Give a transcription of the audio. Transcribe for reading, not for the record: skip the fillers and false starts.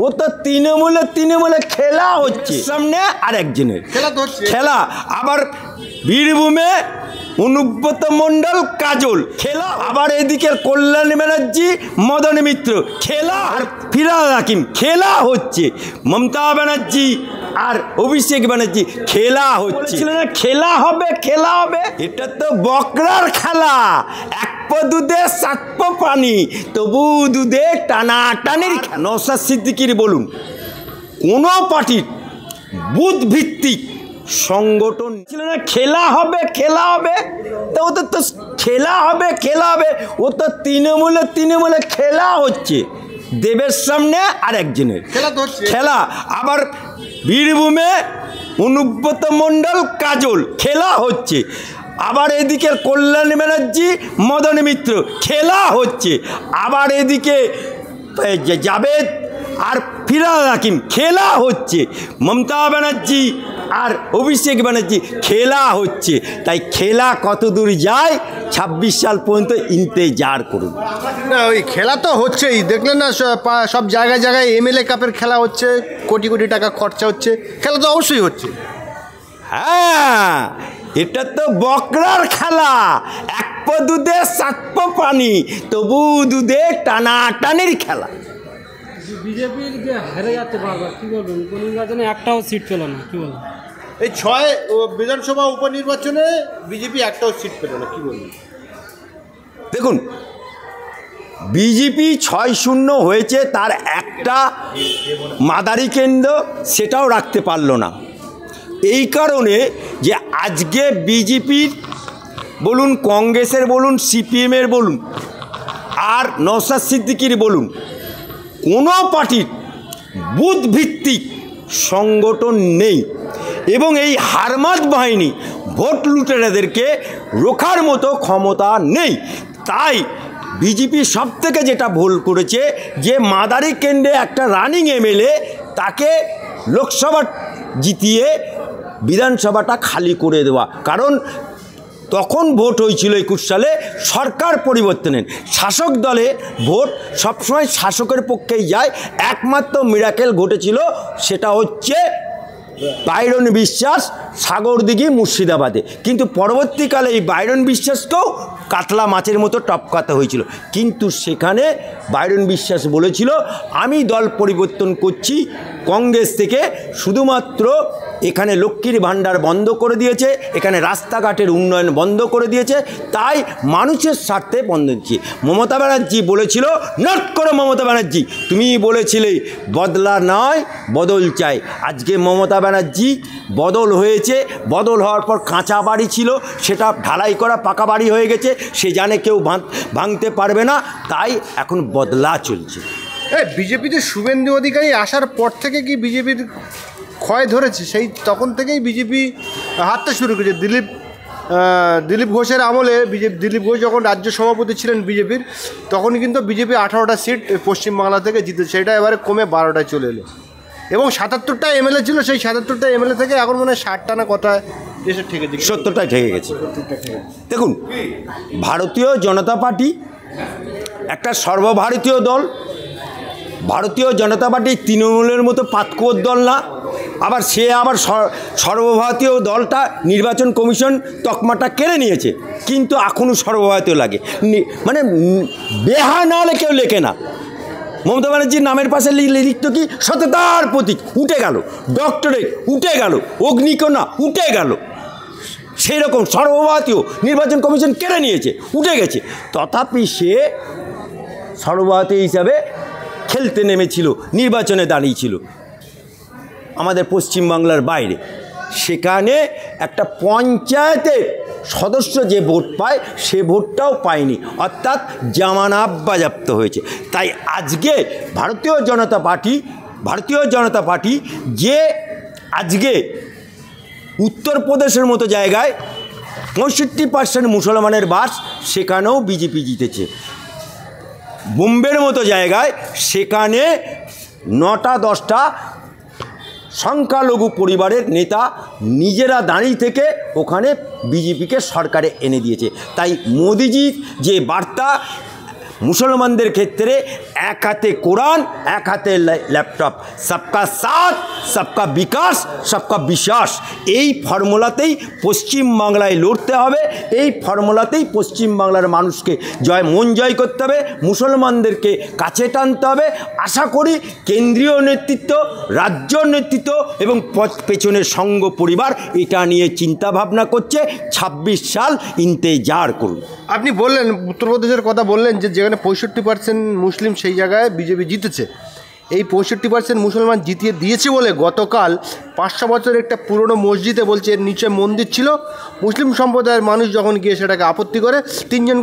ও তো তৃণমূলে খেলা হচ্ছে, সামনে আর একজনের খেলা। আবার বীরভূমে অনুব্রত মণ্ডল কাজল খেলা, আবার এদিকে কল্যাণ ব্যানার্জি মদন মিত্র খেলা, আর ফিরহাদ হাকিম খেলা হচ্ছে। মমতা ব্যানার্জি আর অভিষেক ব্যানার্জি খেলা হচ্ছে। খেলা হবে, এটা তো বকরার খেলা। এক পো দুধে সাত পো পানি, তবু দুধে টানাটানির। নওশাদ সিদ্দিকীর বলুন, কোনো পার্টির বুথ ভিত্তিক সংগঠন ছিল না। খেলা হবে, তো ওদের তো খেলা হবে, ও তো তৃণমূলে খেলা হচ্ছে। দেবের সামনে আর একজনের খেলা। আবার বীরভূমে অনুব্রত মণ্ডল কাজল খেলা হচ্ছে, আবার এদিকে কল্যাণ ব্যানার্জি মদন মিত্র খেলা হচ্ছে, আবার এদিকে জাভেদ আর ফিরহাদ হাকিম খেলা হচ্ছে, মমতা ব্যানার্জি আর অভিষেক ব্যানার্জি খেলা হচ্ছে। তাই খেলা কত দূর যায় 26 সাল পর্যন্ত ইন্তেজার করুন। না, ওই খেলা তো হচ্ছেই, দেখলেন না সব জায়গায় এমএলএ কাপের খেলা হচ্ছে, কোটি কোটি টাকা খরচা হচ্ছে, খেলা তো অবশ্যই হচ্ছে। হ্যাঁ, এটা তো বকরার খেলা। এক পো দুধে সাত পো পানি, তবু দুধে টানাটানির খেলা। বিজেপির যে হেরে যাচ্ছে বারবার, কি বলবেন? উপনির্বাচনে একটাও সিট পেল না, কি বলবেন? এই 6 বিধানসভা উপনির্বাচনে বিজেপি একটাও সিট পেল না, কি বলবেন? দেখুন, বিজেপি 6-0 হয়েছে, তার একটা মাদারি কেন্দ্র সেটাও রাখতে পারল না। এই কারণে যে আজকে বিজেপির বলুন, কংগ্রেসের বলুন, সিপিএমের বলুন, আর নওশাদ সিদ্দিকীর বলুন, কোনো পার্টির বুথ ভিত্তিক সংগঠন নেই। এবং এই হারমাদ বাহিনী ভোট লুটেরাদেরকে রোখার মতো ক্ষমতা নেই। তাই বিজেপি সবথেকে যেটা ভুল করেছে, যে মাদারি কেন্দ্রে একটা রানিং এমএলএ তাকে লোকসভা জিতিয়ে বিধানসভাটা খালি করে দেওয়া। কারণ তখন ভোট হয়েছিল 21 সালে সরকার পরিবর্তনের, শাসক দলে ভোট সবসময় শাসকের পক্ষেই যায়। একমাত্র মিরাকেল ঘটেছিল, সেটা হচ্ছে বাইরন বিশ্বাস সাগরদিঘি মুর্শিদাবাদে। কিন্তু পরবর্তীকালে এই বাইরন বিশ্বাসকেও কাতলা মাছের মতো টপকাতে হয়েছিল। কিন্তু সেখানে বাইরন বিশ্বাস বলেছিল, আমি দল পরিবর্তন করছি কংগ্রেস থেকে, শুধুমাত্র এখানে লক্ষ্মীর ভাণ্ডার বন্ধ করে দিয়েছে, এখানে রাস্তাঘাটের উন্নয়ন বন্ধ করে দিয়েছে, তাই মানুষের স্বার্থে বন্ধ দিচ্ছি। মমতা ব্যানার্জি বলেছিল, নট করে মমতা ব্যানার্জি, তুমি বলেছিলে বদলা নয় বদল চাই। আজকে মমতা ব্যানার্জি বদল হয়েছে, বদল হওয়ার পর কাঁচা বাড়ি ছিল, সেটা ঢালাই করা পাকা বাড়ি হয়ে গেছে, সে জানে কেউ ভাঙতে পারবে না, তাই এখন বদলা চলছে। বিজেপিতে শুভেন্দু অধিকারী আসার পর থেকে কি বিজেপির ক্ষয় ধরেছে? সেই তখন থেকেই বিজেপি হাঁটতে শুরু করেছে। দিলীপ ঘোষের আমলে দিলীপ ঘোষ যখন রাজ্য সভাপতি ছিলেন বিজেপির, তখন কিন্তু বিজেপি 18টা সিট পশ্চিমবাংলা থেকে জিতে, সেটা এবারে কমে 12টায় চলে এলো। এবং 77টা এমএলএ ছিল, সেই 77টা এমএলএ থেকে এখন মনে হয় 60টা না কথা দেশে ঠেকে গেছে, 70টায় ঠেকে গেছে। দেখুন, ভারতীয় জনতা পার্টি একটা সর্বভারতীয় দল। ভারতীয় জনতা পার্টি তৃণমূলের মতো পাতকুয়োর দল না। আবার সর্বভারতীয় দলটা নির্বাচন কমিশন তকমাটা কেড়ে নিয়েছে, কিন্তু এখনও সর্বভারতীয় লাগে। মানে বেহা না হলে কেউ লেখে না। মমতা ব্যানার্জির নামের পাশে লিখত কি, সততার প্রতীক, উঠে গেল। ডক্টরেট উঠে গেল, অগ্নিকণা উঠে গেল। সেই রকম সর্বভারতীয় নির্বাচন কমিশন কেড়ে নিয়েছে, উঠে গেছে। তথাপি সে সর্বভারতীয় হিসাবে খেলতে নেমেছিল, নির্বাচনে দাঁড়িয়েছিল আমাদের পশ্চিমবাংলার বাইরে। সেখানে একটা পঞ্চায়েতের সদস্য যে ভোট পায়, সে ভোটটাও পায়নি, অর্থাৎ জামানা বাজেয়াপ্ত হয়েছে। তাই আজকে ভারতীয় জনতা পার্টি যে আজকে উত্তরপ্রদেশের মতো জায়গায় 65% মুসলমানের বাস, সেখানেও বিজেপি জিতেছে। বোম্বের মতো জায়গায় সেখানে 9টা-10টা সংখ্যালঘু পরিবারের নেতা নিজেরা দাঁড়িয়ে থেকে ওখানে বিজেপিকে সরকারে এনে দিয়েছে। তাই মোদিজির যে বার্তা, মুসলমানদের ক্ষেত্রে এক হাতে কোরআন, এক হাতে ল্যাপটপ, সবকা সাথ সবকা বিকাশ সবকা বিশ্বাস, এই ফর্মুলাতেই পশ্চিমবাংলায় লড়তে হবে, এই ফর্মুলাতেই পশ্চিমবাংলার মানুষকে মন জয় করতে হবে, মুসলমানদেরকে কাছে টানতে হবে। আশা করি কেন্দ্রীয় নেতৃত্ব, রাজ্য নেতৃত্ব এবং পেছনের সংঘ পরিবার এটা নিয়ে চিন্তা ভাবনা করছে। 26 সাল ইন্তেজার করুন। আপনি বললেন, উত্তরপ্রদেশের কথা বললেন, যে যেখানে 65% মুসলিম সেই জায়গায় বিজেপি জিতেছে। এই 65% মুসলমান জিতিয়ে দিয়েছে বলে গতকাল 500 বছরের একটা পুরনো মসজিদে বলছে এর নিচে মন্দির ছিল, মুসলিম সম্প্রদায়ের মানুষ যখন গিয়ে সেটাকে আপত্তি করে 3 জন